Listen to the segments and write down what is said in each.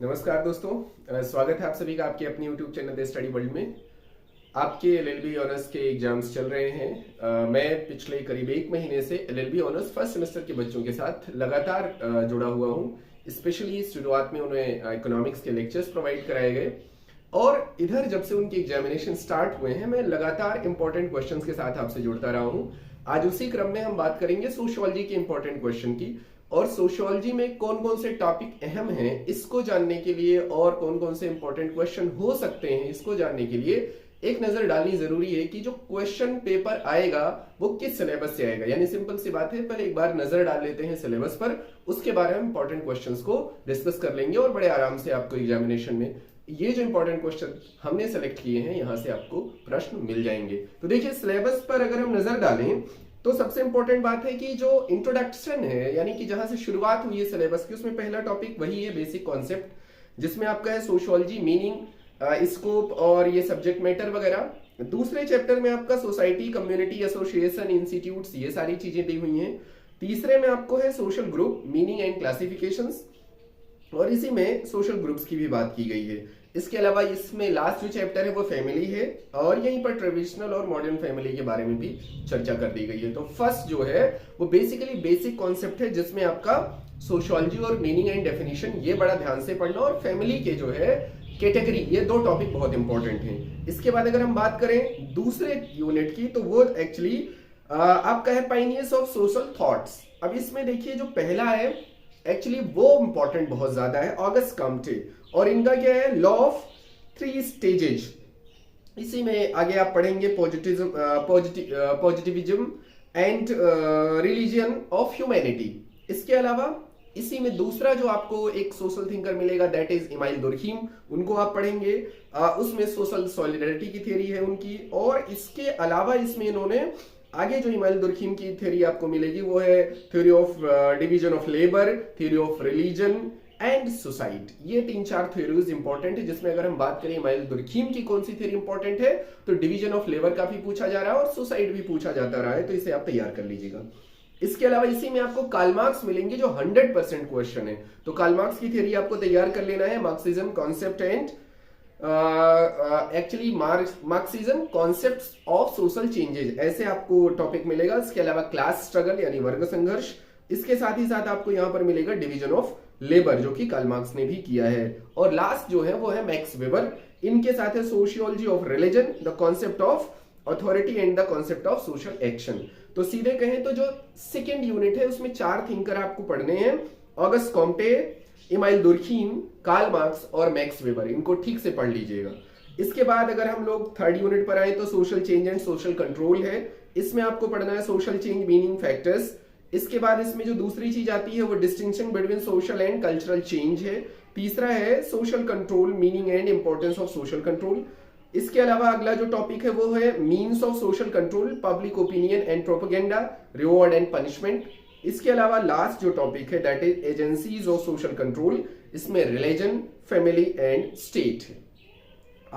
नमस्कार दोस्तों, स्वागत है आप सभी का आपके अपने YouTube channel the study world में। आपके एलएलबी ऑनर्स के एग्जाम्स चल रहे हैं। मैं पिछले करीब एक महीने से एलएलबी ऑनर्स फर्स्ट सेमेस्टर के बच्चों के साथ लगातार जुड़ा हुआ हूं। स्पेशली शुरुआत में उन्हें इकोनॉमिक्स के लेक्चर्स प्रोवाइड कराए गए और इधर जब से उनके एग्जामिनेशन स्टार्ट हुए हैं मैं लगातार इंपॉर्टेंट क्वेश्चंस के साथ आपसे जुड़ता रहा हूं। आज उसी क्रम में हम बात करेंगे सोशियोलॉजी के इंपॉर्टेंट क्वेश्चन की और सोशियोलॉजी में कौन कौन से टॉपिक अहम हैं इसको जानने के लिए और कौन कौन से इंपॉर्टेंट क्वेश्चन हो सकते हैं इसको जानने के लिए एक नजर डालनी जरूरी है कि जो क्वेश्चन पेपर आएगा वो किस सिलेबस से आएगा। यानी सिंपल सी बात है, पहले एक बार नजर डाल लेते हैं सिलेबस पर, उसके बारे में इंपॉर्टेंट क्वेश्चंस को डिस्कस कर लेंगे और बड़े आराम से आपको एग्जामिनेशन में ये जो इंपॉर्टेंट क्वेश्चन हमने सेलेक्ट किए हैं यहां से आपको प्रश्न मिल जाएंगे। तो देखिए, सिलेबस पर अगर हम नजर डालें तो सबसे इंपॉर्टेंट बात है कि जो इंट्रोडक्शन है, यानी कि जहां से शुरुआत हुई है सिलेबस की, उसमें पहला टॉपिक वही है बेसिक कॉन्सेप्ट, जिसमें आपका है सोशियोलॉजी, मीनिंग, स्कोप और ये सब्जेक्ट मैटर वगैरह। दूसरे चैप्टर में आपका सोसाइटी, कम्युनिटी, एसोसिएशन, इंस्टीट्यूट्स, ये सारी चीजें दी हुई हैं। तीसरे में आपको है social group, meaning and classifications, और इसी में सोशल ग्रुप्स की भी बात की गई है। इसके अलावा इसमें लास्ट जो चैप्टर है वो फैमिली है और यहीं पर ट्रेडिशनल और मॉडर्न फैमिली के बारे में भी चर्चा कर दी गई है। तो फर्स्ट जो है वो बेसिकली बेसिक कॉन्सेप्ट है, जिसमें आपका सोशियोलॉजी और मीनिंग एंड डेफिनेशन ये बड़ा ध्यान से पढ़ना, और फैमिली के जो है कैटेगरी, ये दो टॉपिक बहुत इंपॉर्टेंट हैं। इसके बाद अगर हम बात करें दूसरे यूनिट की तो वो एक्चुअली आपका है पाइनियर्स ऑफ सोशल थॉट्स। अब इसमें देखिए जो पहला है एक्चुअली वो इंपॉर्टेंट बहुत ज्यादा है, ऑगस्ट कॉम्टे, और इनका क्या है, लॉ ऑफ 3 स्टेजेस। इसी में आगे आप पढ़ेंगे positivism and religion of humanity. इसके अलावा इसी में दूसरा जो आपको एक सोशल थिंकर मिलेगा, दैट इज इमाइल दुर्खीम, उनको आप पढ़ेंगे। उसमें सोशल सॉलिडरिटी की थ्योरी है उनकी, और इसके अलावा इसमें इन्होंने आगे जो इमाइल दुर्खीम की थ्योरी आपको मिलेगी वो है theory of division of labour, theory of religion and society. ये 3-4 थ्योरीज इंपॉर्टेंट है, जिसमें अगर हम बात करें इमाइल दुर्खीम की कौन सी थ्योरी इंपॉर्टेंट है तो डिवीजन ऑफ लेबर काफी पूछा जा रहा है और सोसाइटी भी पूछा जाता रहा है, तो इसे आप तैयार कर लीजिएगा। इसके अलावा इसी में आपको कार्ल मार्क्स मिलेंगे जो 100% क्वेश्चन है, तो कार्ल मार्क्स की थ्योरी आपको तैयार कर लेना है। Marxism concept and actually Marxism concepts of social changes, ऐसे आपको टॉपिक मिलेगा। इसके अलावा क्लास स्ट्रगल यानी वर्ग संघर्ष, इसके साथ ही साथ आपको यहां पर मिलेगा डिवीजन ऑफ लेबर जो कि कार्ल मार्क्स ने भी किया है। और लास्ट जो है वो है मैक्स वेबर, इनके साथ है sociology of religion, the concept of authority and the concept of social action. तो सीधे कहें तो जो सेकेंड यूनिट है उसमें 4 थिंकर आपको पढ़ने हैं, August Comte, Emile Durkheim, Karl Marx और मैक्स वेबर, इनको ठीक से पढ़ लीजिएगा। इसके बाद अगर हम लोग थर्ड यूनिट पर आए तो social change and social control है। इसमें आपको पढ़ना है सोशल चेंज, मीनिंग, फैक्टर्स। इसके बाद इसमें जो दूसरी चीज आती है वो distinction between social and cultural change है। तीसरा है social control, meaning and importance of social control. इसके अलावा अगला जो टॉपिक है वो है means of social control, public opinion and propaganda, reward and punishment. इसके अलावा लास्ट जो टॉपिक है that is agencies of social control, इसमें रिलीजन, फैमिली एंड स्टेट है।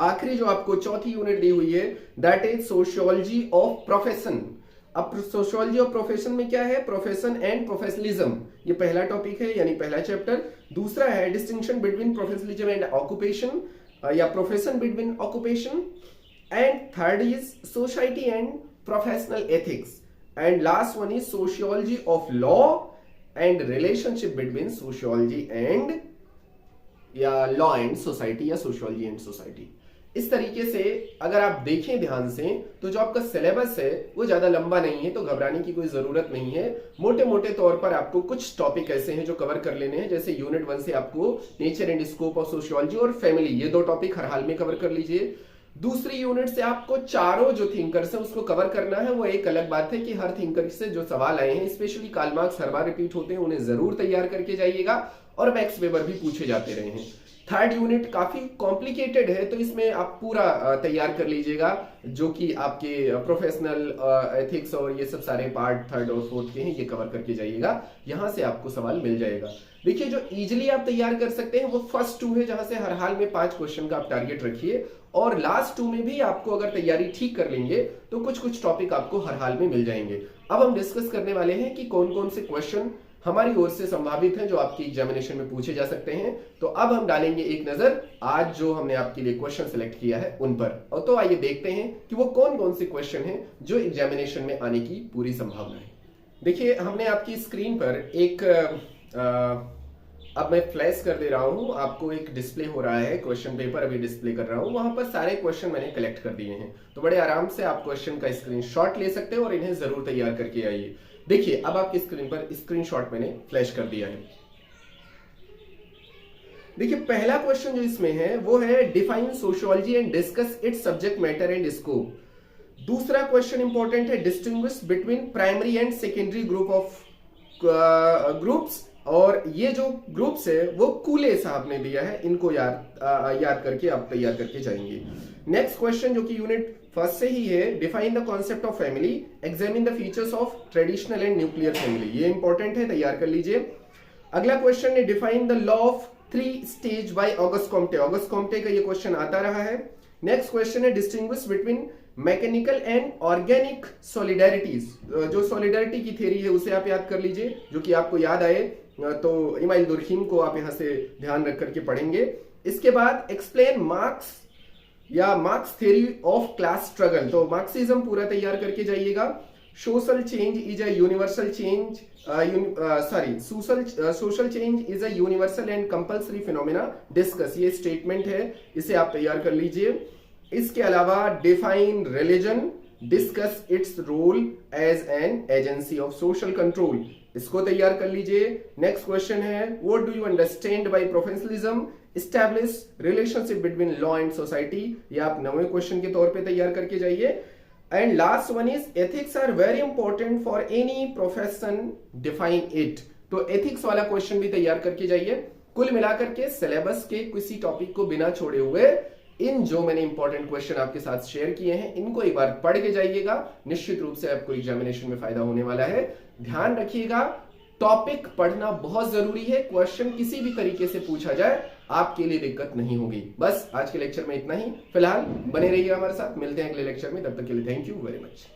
आखिरी जो आपको चौथी यूनिट दी हुई है that is sociology of profession. अब सोशियोलॉजी ऑफ प्रोफेशन में क्या है, प्रोफेशन एंड प्रोफेशनलिज्म, ये पहला टॉपिक है यानी पहला चैप्टर। दूसरा है distinction between professionalism and occupation या profession between occupation, and third is society and professional ethics, and last one is sociology of law and relationship between sociology and या law and society या sociology and society। इस तरीके से अगर आप देखें ध्यान से तो जो आपका सिलेबस है वो ज्यादा लंबा नहीं है, तो घबराने की कोई जरूरत नहीं है। मोटे मोटे तौर पर आपको कुछ टॉपिक ऐसे हैं जो कवर कर लेने हैं, जैसे यूनिट 1 से आपको nature and scope of sociology और फैमिली, ये 2 टॉपिक हर हाल में कवर कर लीजिए। दूसरी यूनिट से आपको चारों जो थिंकर्स हैं उसको कवर करना है। वो एक अलग बात है कि हर थिंकर से जो सवाल आए हैं, स्पेशली कार्ल मार्क्स हर बार रिपीट होते हैं, उन्हें जरूर तैयार करके जाइएगा, और मैक्स वेबर भी पूछे जाते रहे हैं। थर्ड यूनिट काफी कॉम्प्लिकेटेड है, तो इसमें आप पूरा तैयार कर लीजिएगा, जो कि आपके प्रोफेशनल एथिक्स और ये सब सारे पार्ट थर्ड और फोर्थ के हैं, ये कवर करके जाइएगा, यहां से आपको सवाल मिल जाएगा। देखिए, जो इजीली आप तैयार कर सकते हैं वो फर्स्ट 2 है, जहां से हर हाल में 5 क्वेश्चन का आप टारगेट रखिए, और लास्ट 2 में भी आपको अगर तैयारी ठीक कर लेंगे तो कुछ कुछ टॉपिक आपको हर हाल में मिल जाएंगे। अब हम डिस्कस करने वाले हैं कि कौन कौन से क्वेश्चन हमारी ओर से संभावित हैं जो आपकी एग्जामिनेशन में पूछे जा सकते हैं। तो अब हम डालेंगे एक नजर आज जो हमने आपके लिए क्वेश्चन सेलेक्ट किया है उन पर, और तो आइए देखते हैं कि वो कौन कौन से क्वेश्चन हैं जो एग्जामिनेशन में आने की पूरी संभावना है। देखिए हमने आपकी स्क्रीन पर एक अब मैं फ्लैश कर दे रहा हूं, आपको एक डिस्प्ले हो रहा है, क्वेश्चन पेपर अभी डिस्प्ले कर रहा हूं, वहां पर सारे क्वेश्चन मैंने कलेक्ट कर दिए हैं। तो बड़े आराम से आप क्वेश्चन का स्क्रीनशॉट ले सकते हैं और इन्हें जरूर तैयार करके आइए। देखिए अब आपकी स्क्रीन पर स्क्रीनशॉट मैंने फ्लैश कर दिया है। देखिए पहला क्वेश्चन जो इसमें है वो है define sociology and discuss it's subject matter and scope. दूसरा क्वेश्चन इंपॉर्टेंट है distinguish between primary and secondary group of groups, और ये जो ग्रुप्स है वो कूले साहब ने दिया है, इनको याद करके आप तैयार करके जाएंगे। नेक्स्ट क्वेश्चन जो कि यूनिट फर्स्ट से ही है, define the concept of family, examine the features of traditional and nuclear family, ये इंपॉर्टेंट है, तैयार कर लीजिए। अगला क्वेश्चन है define the law of 3 stage by Auguste Comte, Auguste Comte का ये क्वेश्चन आता रहा है। नेक्स्ट क्वेश्चन है distinguish between mechanical and organic solidarities, जो सॉलिडेरिटी की थ्योरी है उसे आप याद कर लीजिए, जो कि आपको याद आए तो इमाइल दुर्खीम को आप यहां से ध्यान रख करके पढ़ेंगे। इसके बाद एक्सप्लेन मार्क्स या Marx theory of class struggle, तो मार्क्सिज्म पूरा तैयार करके जाइएगा। Social change is a universal change, social change is a universal and compulsory phenomena discuss, ये स्टेटमेंट है, इसे आप तैयार कर लीजिए। इसके अलावा define religion, discuss its role as an agency of social control, इसको तैयार कर लीजिए। नेक्स्ट क्वेश्चन है what do you understand by professionalism, establish relationship between law and society, ये आप 9वें क्वेश्चन के तौर पे तैयार करके जाइए। And last one is ethics are very important for any profession, define it, तो एथिक्स वाला क्वेश्चन भी तैयार करके जाइए। कुल मिलाकर के सिलेबस के किसी टॉपिक को बिना छोड़े हुए इन जो मैंने इंपॉर्टेंट क्वेश्चन आपके साथ शेयर किए हैं इनको एक बार पढ़ के जाइएगा, निश्चित रूप से आपको एग्जामिनेशन में फायदा होने वाला है। ध्यान रखिएगा टॉपिक पढ़ना बहुत जरूरी है, क्वेश्चन किसी भी तरीके से पूछा जाए आपके लिए दिक्कत नहीं होगी। बस आज के लेक्चर में इतना ही, फिलहाल बने रहिए हमारे साथ, मिलते हैं अगले लेक्चर में, तब तक के लिए थैंक यू वेरी मच।